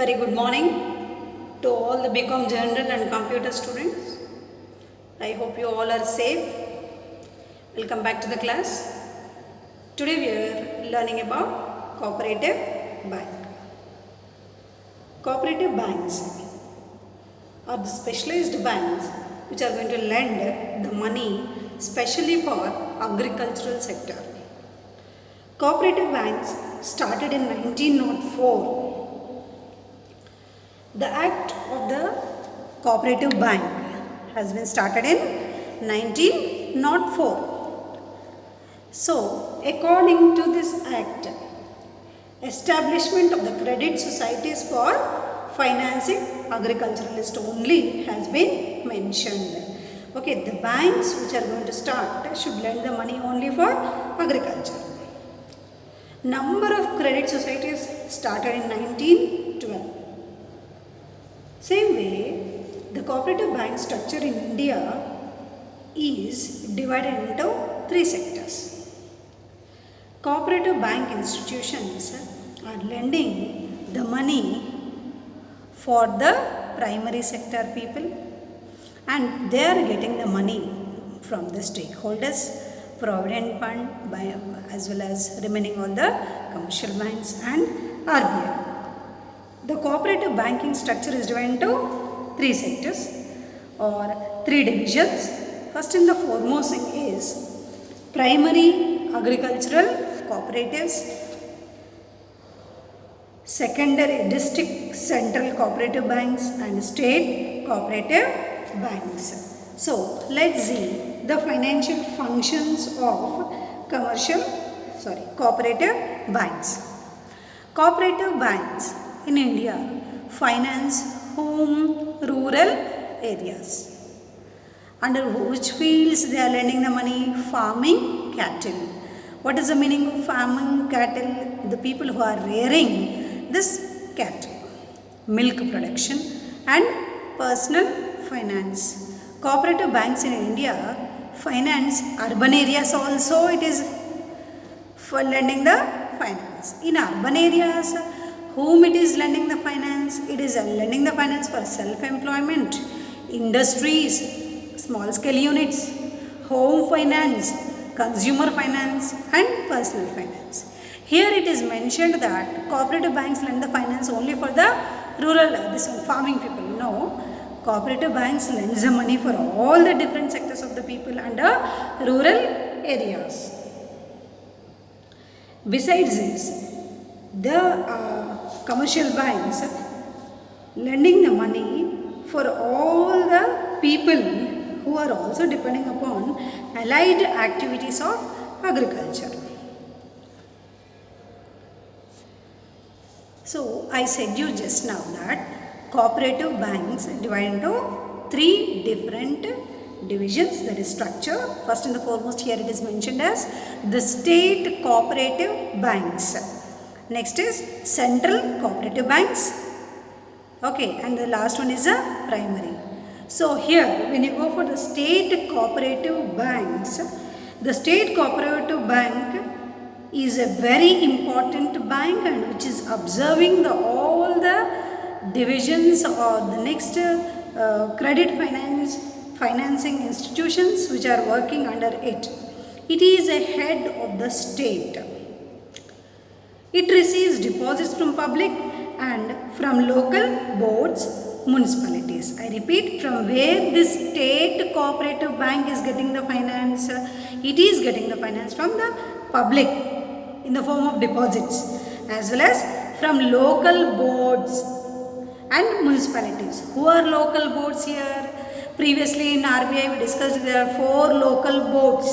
Very good morning to all the BCom General and Computer students. I hope you all are safe. Welcome back to the class. Today we are learning about cooperative bank. Cooperative banks are the specialized banks which are going to lend the money specially for agricultural sector. Cooperative banks started in 1904. The Act of the Cooperative Bank has been started in 1904. So, according to this Act, establishment of the credit societies for financing agriculturalists only has been mentioned. Okay, the banks which are going to start should lend the money only for agriculture. Number of credit societies started in 1912. Same way, the cooperative bank structure in India is divided into three sectors. Cooperative bank institutions are lending the money for the primary sector people, and they are getting the money from the stakeholders, provident fund, as well as remaining all the commercial banks and RBI. The cooperative banking structure is divided into three sectors or three divisions. First and the foremost thing is primary agricultural cooperatives, secondary district central cooperative banks and state cooperative banks. So let's see the financial functions of cooperative banks. Cooperative banks in India finance home rural areas. Under which fields they are lending the money? Farming, cattle. What is the meaning of farming cattle? The people who are rearing this cattle. Milk production and personal finance. Cooperative banks in India finance urban areas also. It is for lending the finance. In urban areas, whom it is lending the finance? It is lending the finance for self-employment, industries, small scale units, home finance, consumer finance and personal finance. Here it is mentioned that cooperative banks lend the finance only for the rural, farming people. No, cooperative banks lends the money for all the different sectors of the people under rural areas. Besides this, the commercial banks lending the money for all the people who are also depending upon allied activities of agriculture. So I said you just now that cooperative banks divide into three different divisions, that is structure. First and the foremost here it is mentioned as the state cooperative banks. Next is central cooperative banks. Okay, and the last one is a primary. So here when you go for the state cooperative banks, the state cooperative bank is a very important bank and which is observing all the divisions or the next credit financing institutions which are working under it. It is a head of the state. It receives deposits from public and from local boards, municipalities. I repeat, from where this state cooperative bank is getting the finance, it is getting the finance from the public in the form of deposits as well as from local boards and municipalities. Who are local boards here? Previously in RBI we discussed there are 4 local boards,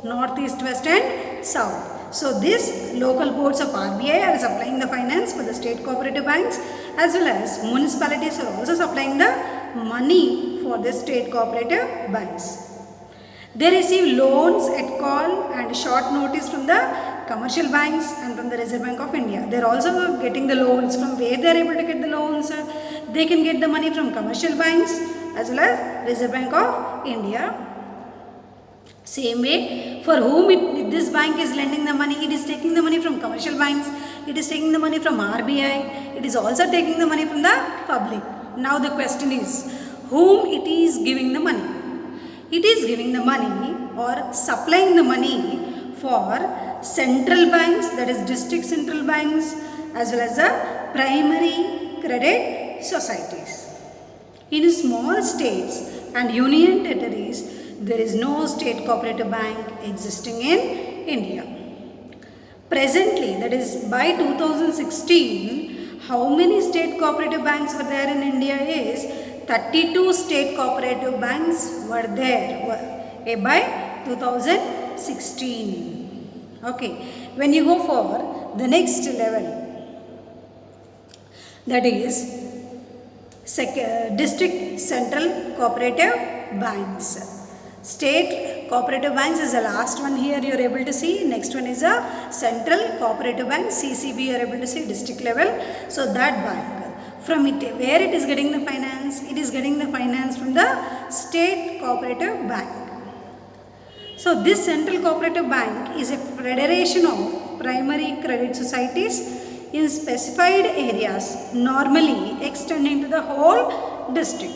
North, East, West and South. So these local boards of RBI are supplying the finance for the state cooperative banks as well as municipalities are also supplying the money for the state cooperative banks. They receive loans at call and short notice from the commercial banks and from the Reserve Bank of India. They are also getting the loans. From where they are able to get the loans? They can get the money from commercial banks as well as Reserve Bank of India. Same way, for whom this bank is lending the money, it is taking the money from commercial banks. it is taking the money from RBI, it is also taking the money from the public. Now the question is, whom it is giving the money? It is giving the money or supplying the money for central banks, that is district central banks, as well as the primary credit societies. In small states and union territories, there is no state cooperative bank existing in India. Presently, that is by 2016, how many state cooperative banks were there in India is 32 state cooperative banks were there by 2016. Okay, when you go for the next level, that is district central cooperative banks. State cooperative banks is the last one here you are able to see. Next one is a central cooperative bank, CCB, you are able to see district level. So that bank, from it, where it is getting the finance? It is getting the finance from the state cooperative bank. So this central cooperative bank is a federation of primary credit societies in specified areas, normally extending to the whole district.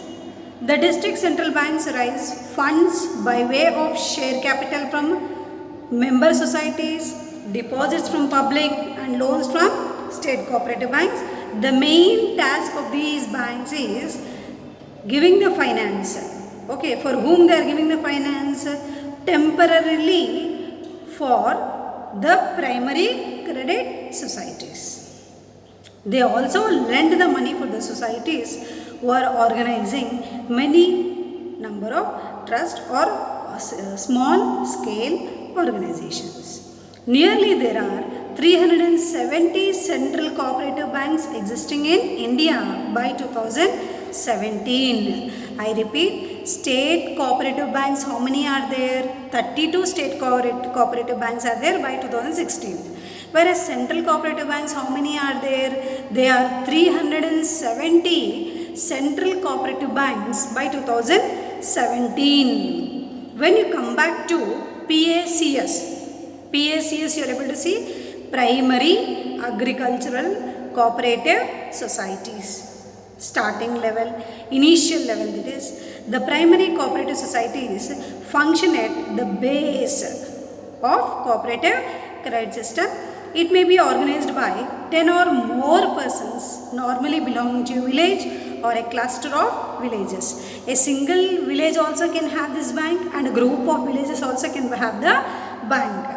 The district central banks raise funds by way of share capital from member societies, deposits from public and loans from state cooperative banks. The main task of these banks is giving the finance. Okay, for whom they are giving the finance? Temporarily for the primary credit societies. They also lend the money for the societies who are organizing many number of trust or small scale organizations. Nearly there are 370 central cooperative banks existing in India by 2017. I repeat, state cooperative banks, how many are there? 32 state cooperative banks are there by 2016. Whereas central cooperative banks, how many are there? They are 370 central cooperative banks by 2017. When you come back to PACS you are able to see primary agricultural cooperative societies. Starting level, initial level, that is, the primary cooperative societies function at the base of cooperative credit system. It may be organized by 10 or more persons, normally belonging to a village or a cluster of villages. A single village also can have this bank, and a group of villages also can have the bank.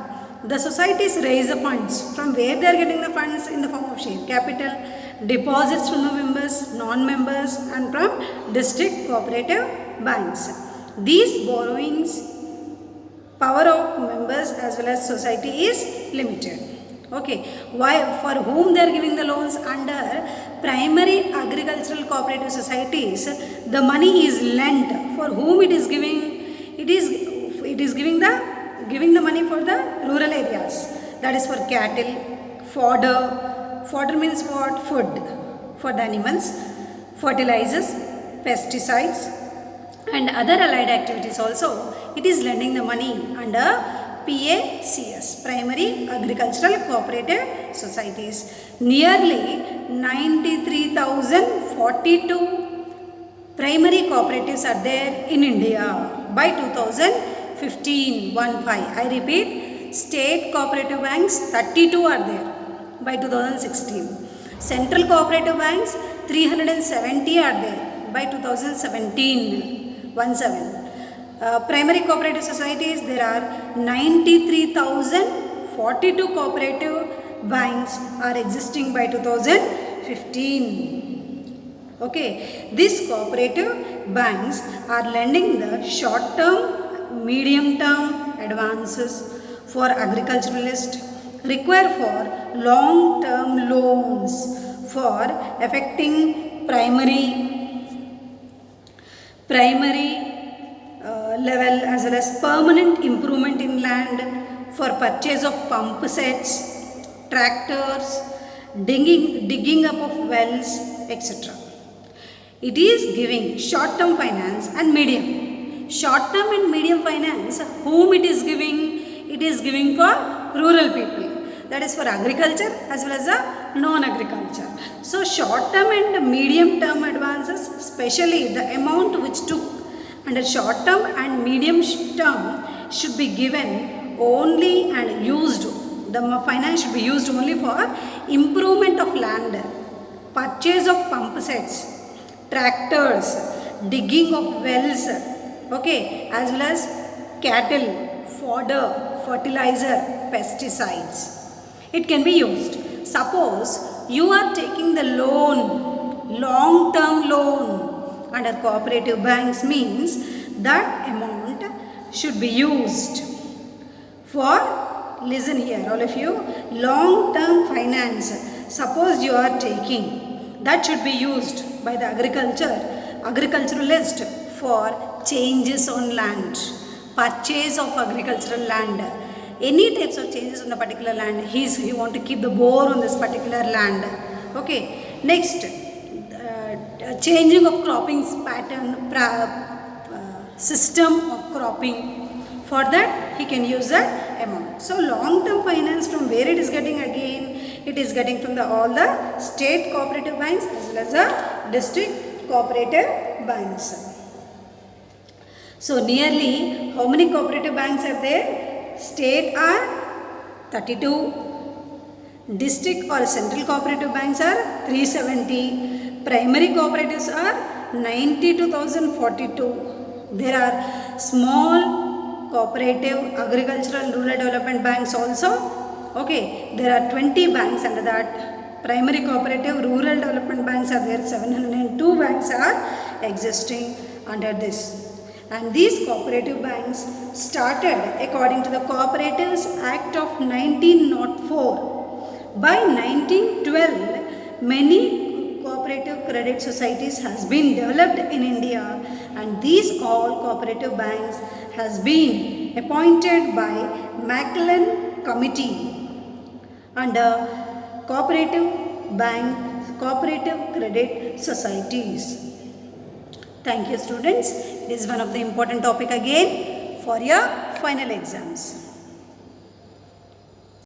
The societies raise the funds. From where they are getting the funds? In the form of share capital, deposits from the members, non-members, and from district cooperative banks. These borrowings, power of members as well as society is limited. Okay, why? For whom they are giving the loans? Under primary agricultural cooperative societies, the money is lent. For whom it is giving? It is giving the money for the rural areas. That is for cattle, fodder. Fodder means what? Food for the animals, fertilizers, pesticides, and other allied activities also. It is lending the money under PACS, Primary Agricultural Cooperative Societies. Nearly 93,042 primary cooperatives are there in India by 2015. I repeat, state cooperative banks 32 are there by 2016. Central cooperative banks 370 are there by 2017. Primary cooperative societies, there are 93,042 cooperative banks are existing by 2015. Okay, these cooperative banks are lending the short term, medium term advances for agriculturalists, require for long term loans for affecting primary level as well as permanent improvement in land, for purchase of pump sets, tractors, digging up of wells, etc. It is giving short term finance and medium. Short term and medium finance, whom it is giving? It is giving for rural people. that is for agriculture as well as the non-agriculture. So short term and medium term advances, especially the amount which took under short term and medium term should be given only and used, the finance should be used only for improvement of land, purchase of pump sets, tractors, digging of wells, okay, as well as cattle, fodder, fertilizer, pesticides. It can be used. Suppose you are taking the loan, long-term loan under cooperative banks, means that amount should be used for, listen here all of you, long-term finance. Suppose you are taking, that should be used by the agriculturalist for changes on land, purchase of agricultural land, any types of changes on the particular land. He want to keep the bore on this particular land. Okay, next, changing of cropping pattern, system of cropping. For that he can use that amount. So long term finance, from where it is getting again? It is getting from all the state cooperative banks as well as the district cooperative banks. So nearly how many cooperative banks are there? State are 32, district or central cooperative banks are 370, primary cooperatives are 92,042. There are small cooperative agricultural rural development banks also. Okay, there are 20 banks under that. Primary cooperative rural development banks are there, 702 banks are existing under this. And these cooperative banks started according to the Cooperatives Act of 1904. By 1912, many cooperative credit societies has been developed in India, and these all cooperative banks has been appointed by Macmillan Committee under cooperative bank, cooperative credit societies. Thank you students. It is one of the important topic again for your final exams.